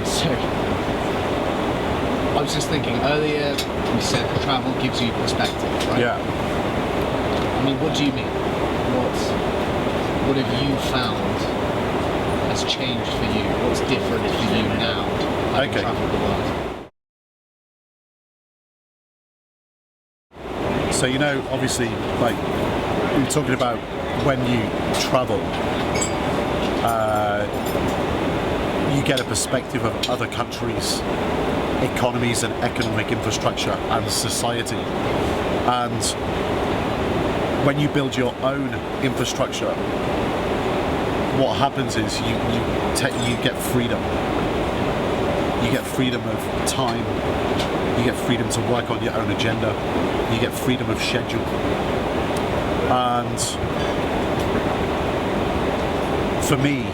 So I was just thinking earlier, you said travel gives you perspective, right? Yeah. I mean, what do you mean? What have you found has changed for you? What's different for you now, having traveled the world? So, you know, obviously, like, we were talking about when you travel, you get a perspective of other countries' economies and economic infrastructure and society. And when you build your own infrastructure, what happens is you get freedom. You get freedom of time. You get freedom to work on your own agenda. You get freedom of schedule. And for me,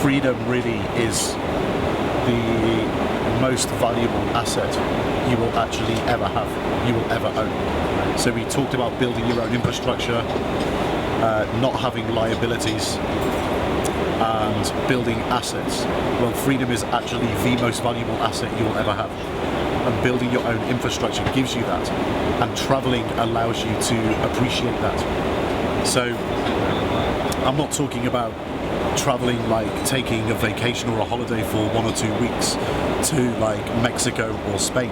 freedom really is the most valuable asset you will actually ever have, you will ever own. So we talked about building your own infrastructure, not having liabilities, and building assets. Well, freedom is actually the most valuable asset you will ever have. And building your own infrastructure gives you that. And traveling allows you to appreciate that. So I'm not talking about traveling like taking a vacation or a holiday for 1 or 2 weeks to like Mexico or Spain.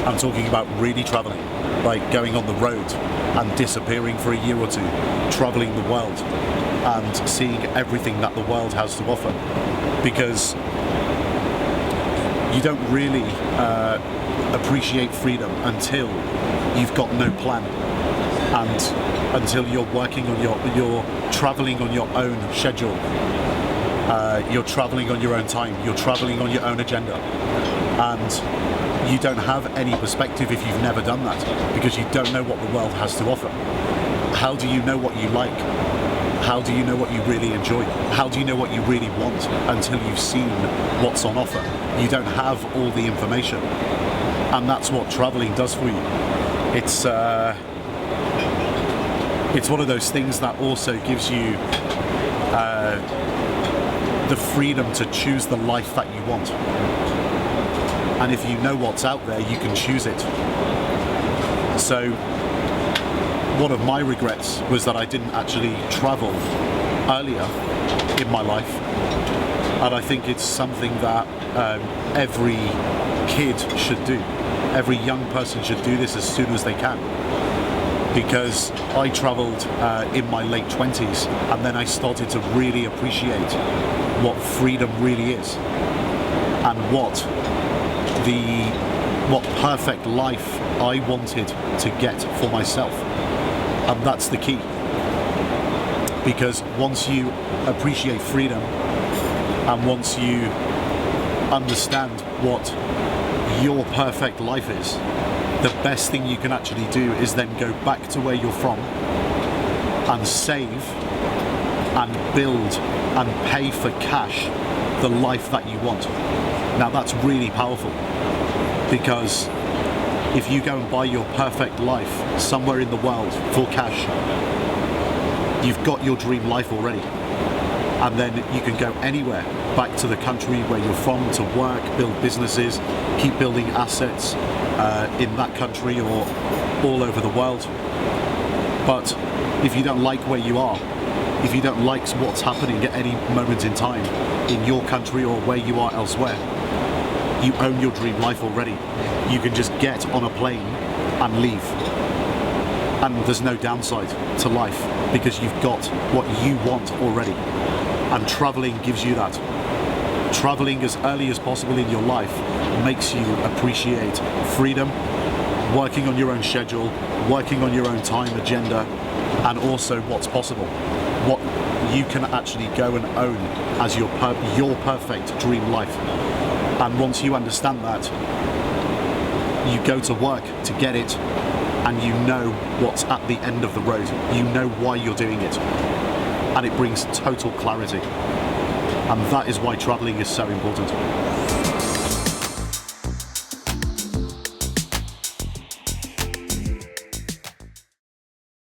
I'm talking about really traveling, like going on the road and disappearing for a year or two, traveling the world and seeing everything that the world has to offer. Because you don't really appreciate freedom until you've got no plan, and until you're working on you're traveling on your own schedule, you're traveling on your own time, you're traveling on your own agenda, and you don't have any perspective if you've never done that, because you don't know what the world has to offer. How do you know what you like? How do you know what you really enjoy? How do you know what you really want until you've seen what's on offer? You don't have all the information. And that's what traveling does for you. It's one of those things that also gives you the freedom to choose the life that you want. And if you know what's out there, you can choose it. So one of my regrets was that I didn't actually travel earlier in my life. And I think it's something that every kid should do. Every young person should do this as soon as they can. Because I travelled in my late 20s, and then I started to really appreciate what freedom really is, and what perfect life I wanted to get for myself. And that's the key. Because once you appreciate freedom, and once you understand what your perfect life is, the best thing you can actually do is then go back to where you're from and save and build and pay for cash the life that you want. Now that's really powerful, because if you go and buy your perfect life somewhere in the world for cash, you've got your dream life already. And then you can go anywhere back to the country where you're from to work, build businesses, keep building assets in that country or all over the world. But if you don't like where you are, if you don't like what's happening at any moment in time in your country or where you are elsewhere, you own your dream life already. You can just get on a plane and leave. And there's no downside to life, because you've got what you want already. And traveling gives you that. Traveling as early as possible in your life makes you appreciate freedom, working on your own schedule, working on your own time agenda, and also what's possible, what you can actually go and own as your perfect dream life. And once you understand that, you go to work to get it, and you know what's at the end of the road. You know why you're doing it. And it brings total clarity. And that is why traveling is so important.